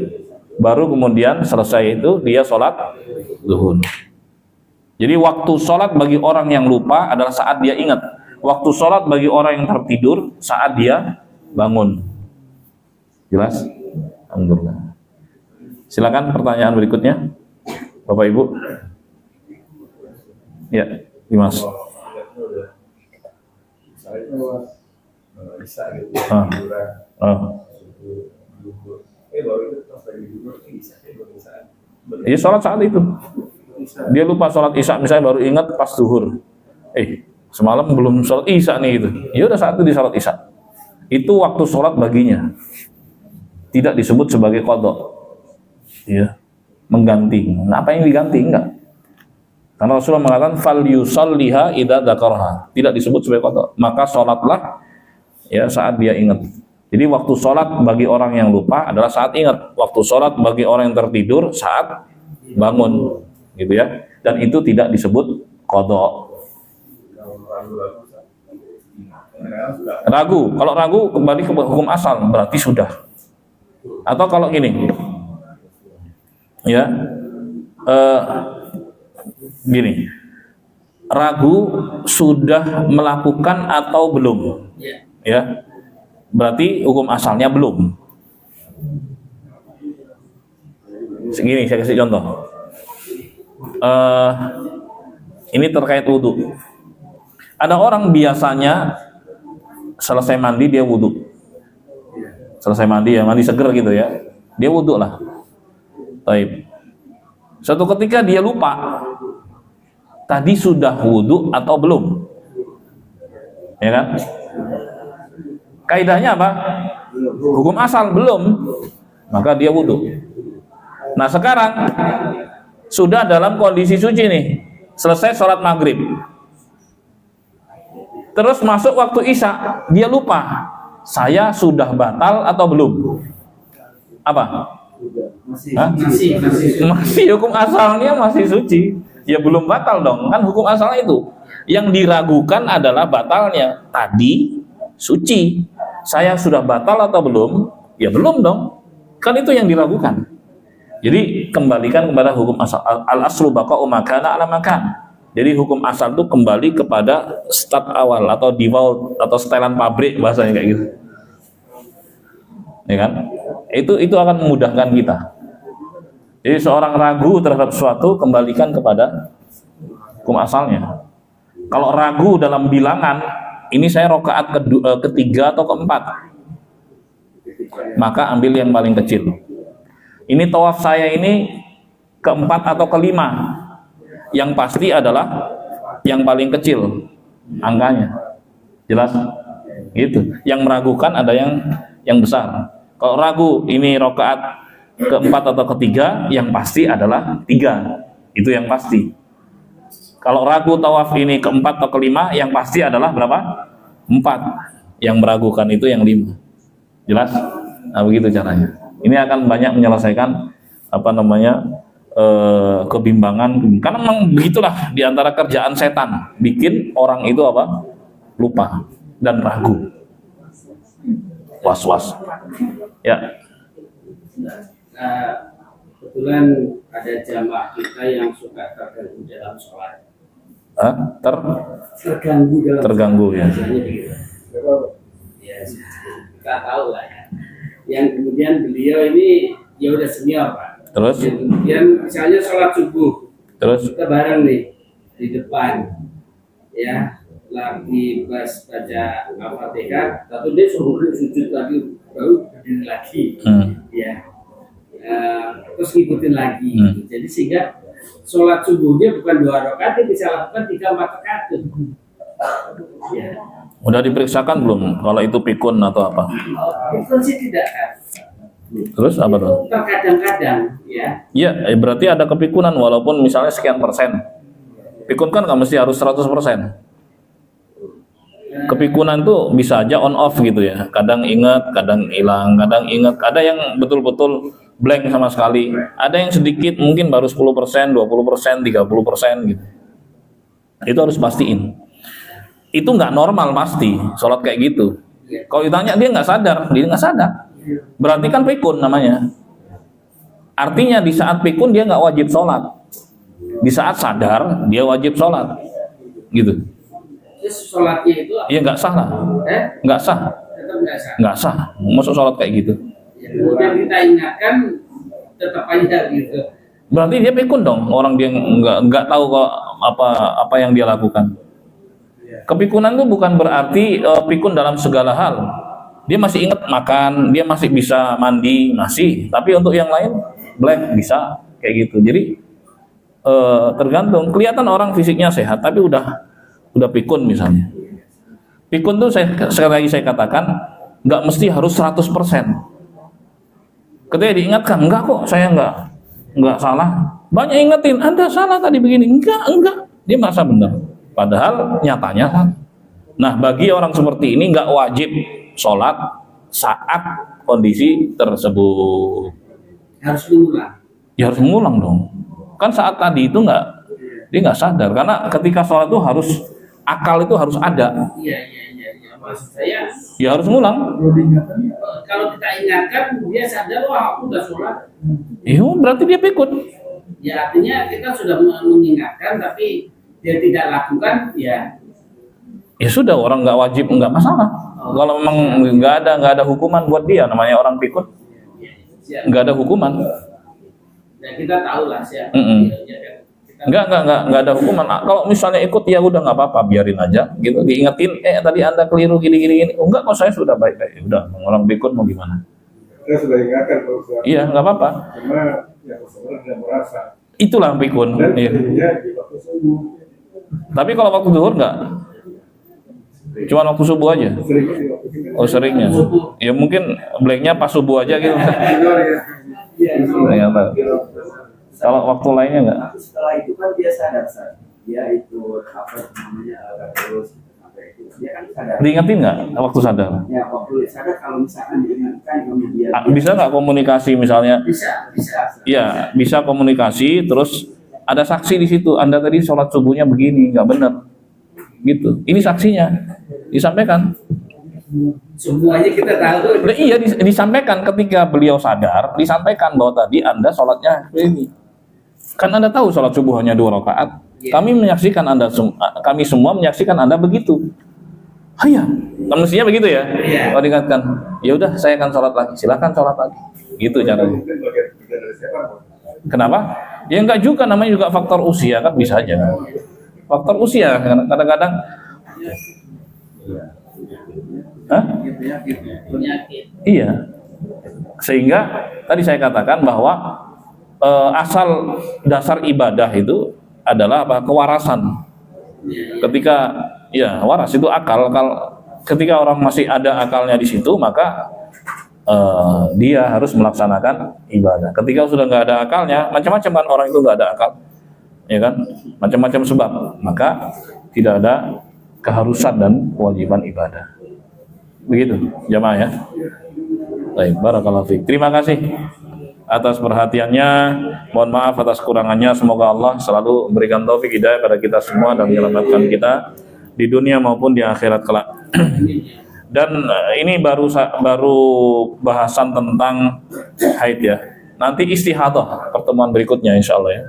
baru kemudian selesai itu dia sholat zuhur. Jadi waktu sholat bagi orang yang lupa adalah saat dia ingat. Waktu sholat bagi orang yang tertidur saat dia bangun. Jelas? Alhamdulillah. Silakan pertanyaan berikutnya, Bapak Ibu. Ya, Dimas. Iya sholat saat itu. Dia lupa sholat isya misalnya baru ingat pas zuhur. Semalam belum sholat isya nih gitu. Ya udah saat itu di sholat isya. Itu waktu sholat baginya. Tidak disebut sebagai qadha. Ya, mengganti. Nah, apa yang diganti? Enggak. Karena Rasulullah mengatakan fal yusalliha idza dzakarha. Tidak disebut sebagai qadha. Maka sholatlah ya saat dia ingat. Jadi waktu sholat bagi orang yang lupa adalah saat ingat. Waktu sholat bagi orang yang tertidur saat bangun, gitu ya. Dan itu tidak disebut qadha. Ragu. Kalau ragu kembali ke hukum asal, berarti sudah. Atau kalau gini, ya, gini, ragu sudah melakukan atau belum, ya, berarti hukum asalnya belum. Segini saya kasih contoh. Ini terkait wudhu. Ada orang biasanya selesai mandi dia wudhu. Selesai mandi ya, mandi seger gitu ya, dia wudhu lah. Baik. Suatu ketika dia lupa, tadi sudah wudhu atau belum, ya kan? Kaidahnya apa? Hukum asal belum, maka dia wudhu. Nah sekarang sudah dalam kondisi suci nih, selesai sholat maghrib, terus masuk waktu isya, dia lupa, saya sudah batal atau belum? Apa? Masih hukum asalnya masih suci. Ya belum batal dong, kan hukum asalnya itu. Yang diragukan adalah batalnya. Tadi suci, saya sudah batal atau belum? Ya belum dong. Kan itu yang diragukan. Jadi kembalikan kepada hukum asal. Al-aslu baqa'u ma kana ala makan. Jadi hukum asal itu kembali kepada start awal atau default atau setelan pabrik bahasanya kayak gitu. Ya kan? Itu akan memudahkan kita. Jadi seorang ragu terhadap sesuatu, kembalikan kepada hukum asalnya. Kalau ragu dalam bilangan, ini saya rakaat ketiga atau keempat, maka ambil yang paling kecil. Ini tawaf saya ini keempat atau kelima, yang pasti adalah yang paling kecil angkanya. Jelas? Gitu. Yang meragukan ada yang besar. Kalau ragu ini rakaat keempat atau ketiga, yang pasti adalah 3. Itu yang pasti. Kalau ragu tawaf ini keempat atau kelima, yang pasti adalah berapa? 4. Yang meragukan itu yang 5. Jelas? Nah begitu caranya. Ini akan banyak menyelesaikan kebimbangan, karena memang begitulah di antara kerjaan setan, bikin orang itu lupa dan ragu, was-was. Ya. Kebetulan ada jamaah kita yang suka terganggu dalam sholat. Terganggu ya. Biasanya begitu. Ya, kita tahu lah ya. Yang kemudian beliau ini ya udah senior Pak. Terus? Yang kemudian misalnya sholat subuh. Terus? Kita bareng nih di depan, ya lagi pas baca Al-Fatihah, lalu dia suruh sujud lagi, baru berdiri lagi, ya. Terus ngikutin lagi. Jadi sehingga sholat subuhnya bukan 2 rakaat, dia bisa lakukan 3-4 rakaat. Ya. Udah diperiksakan belum kalau itu pikun atau apa? Pikun sih tidak kan. Terus apa tuh? Terkadang-kadang ya. Iya, berarti ada kepikunan walaupun misalnya sekian persen. Pikun kan nggak mesti harus 100%. Kepikunan tuh bisa aja on off gitu ya. Kadang ingat, kadang hilang, kadang ingat. Ada yang betul-betul blank sama sekali. Ada yang sedikit mungkin baru 10%, 20%, 30% gitu. Itu harus pastiin. Itu nggak normal pasti sholat kayak gitu. Kalau ditanya dia nggak sadar, dia nggak sadar. Berarti kan pikun namanya. Artinya di saat pikun dia nggak wajib sholat. Di saat sadar dia wajib sholat, gitu. Terus sholatnya itu Iya nggak sah lah. Nggak sah. tetap nggak sah. Nggak sah. Masuk sholat kayak gitu. Ya, kemudian kita ingatkan tetap aja gitu. Berarti dia pikun dong. Orang dia nggak tahu kok apa yang dia lakukan. Kepikunan itu bukan berarti pikun dalam segala hal. Dia masih ingat makan, dia masih bisa mandi, masih. Tapi untuk yang lain, blank bisa kayak gitu. Jadi tergantung. Kelihatan orang fisiknya sehat, tapi udah pikun misalnya. Pikun tuh sekali lagi saya katakan, nggak mesti harus 100%. Ketika diingatkan, enggak kok, saya enggak salah. Banyak ingetin, Anda salah tadi begini. Enggak. Dia merasa benar. Padahal nyatanya kan. Nah, bagi orang seperti ini nggak wajib sholat saat kondisi tersebut. Harus mengulang. Ya harus mengulang dong. Kan saat tadi itu dia nggak sadar. Karena ketika sholat itu harus akal itu harus ada. Iya. Maksud saya. Ya harus mengulang. Kalau kita ingatkan, dia sadar wah aku udah sholat. Iya, berarti dia pikun. Ya artinya kita sudah mengingatkan, tapi dia tidak lakukan, ya. Ya sudah, orang nggak wajib, nggak masalah. Kalau memang nggak ada hukuman buat dia, namanya orang pikun, nggak ada hukuman. Ya kita tahu lah sih. Nggak ada hukuman. Kalau misalnya ikut ya udah nggak apa-apa, biarin aja. Gitu diingetin, tadi Anda keliru gini. Enggak kok, saya sudah baik-baik. Udah, orang pikun mau gimana? Saya sudah ingatkan Pak Ustaz. Iya, nggak apa-apa. Karena ya sebenarnya tidak merasa. Itulah pikun. Dan Iya. di waktu subuh. Tapi kalau waktu zuhur nggak? Cuma waktu subuh aja. Seringnya di waktu ini. Oh seringnya. Ya mungkin blanknya pas subuh aja gitu. Ternyata. Kalau waktu lainnya nggak? Tapi setelah itu kan dia sadar, dia itu apa namanya agak terus sampai itu dia kan sadar. Diingetin nggak waktu sadar? Ya waktu sadar kalau misalkan diingatkan kemudian Bisa nggak komunikasi misalnya? Bisa. Iya, bisa komunikasi. Terus ada saksi di situ. Anda tadi sholat subuhnya begini, nggak benar. Gitu. Ini saksinya. Disampaikan. Semuanya kita tahu. Iya, disampaikan ketika beliau sadar. Disampaikan bahwa tadi Anda sholatnya begini. Kan Anda tahu sholat subuh hanya 2 rakaat. Kami menyaksikan kami semua menyaksikan Anda begitu. Iya, mestinya begitu ya. Kalau diingatkan, ya udah saya akan sholat lagi. Silakan sholat lagi. Gitu caranya. Mungkin bagian dari siapa Pak? Kenapa? Ya enggak juga, namanya juga faktor usia kan bisa aja. Faktor usia kadang-kadang. Hah? Penyakit. Iya. Sehingga tadi saya katakan bahwa asal dasar ibadah itu adalah apa? Kewarasan. Ketika ya waras itu akal. Ketika orang masih ada akalnya di situ, maka dia harus melaksanakan ibadah. Ketika sudah nggak ada akalnya, macam-macam kan orang itu nggak ada akal, ya kan? Macam-macam sebab, maka tidak ada keharusan dan kewajiban ibadah. Begitu, jamaah ya. Baik, barakallahu fiik. Terima kasih atas perhatiannya. Mohon maaf atas kurangannya. Semoga Allah selalu memberikan taufik hidayah pada kita semua dan menyelamatkan kita di dunia maupun di akhirat kelak. Dan ini baru bahasan tentang haid ya. Nanti istihadah pertemuan berikutnya insya Allah ya.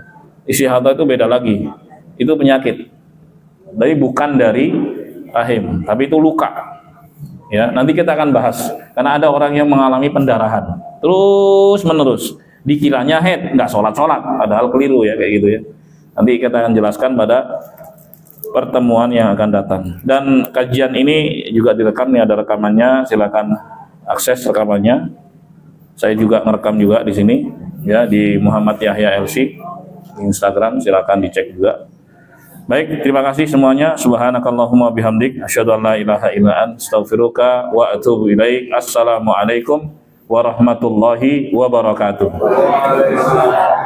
Istihadah itu beda lagi. Itu penyakit. Tapi bukan dari rahim, tapi itu luka. Ya, nanti kita akan bahas. Karena ada orang yang mengalami pendarahan terus menerus. Dikiranya haid, nggak sholat, padahal keliru ya kayak gitu ya. Nanti kita akan jelaskan pada pertemuan yang akan datang. Dan kajian ini juga direkam, nih ada rekamannya, silakan akses rekamannya. Saya juga ngerekam juga di sini ya, di Muhammad Yahya LC di Instagram, silakan dicek juga. Baik, terima kasih semuanya. Subhanakallahumma bihamdik asyhadu an la ilaha illa anta astaghfiruka wa atubu ilaik. Assalamualaikum warahmatullahi wabarakatuh. Waalaikumsalam.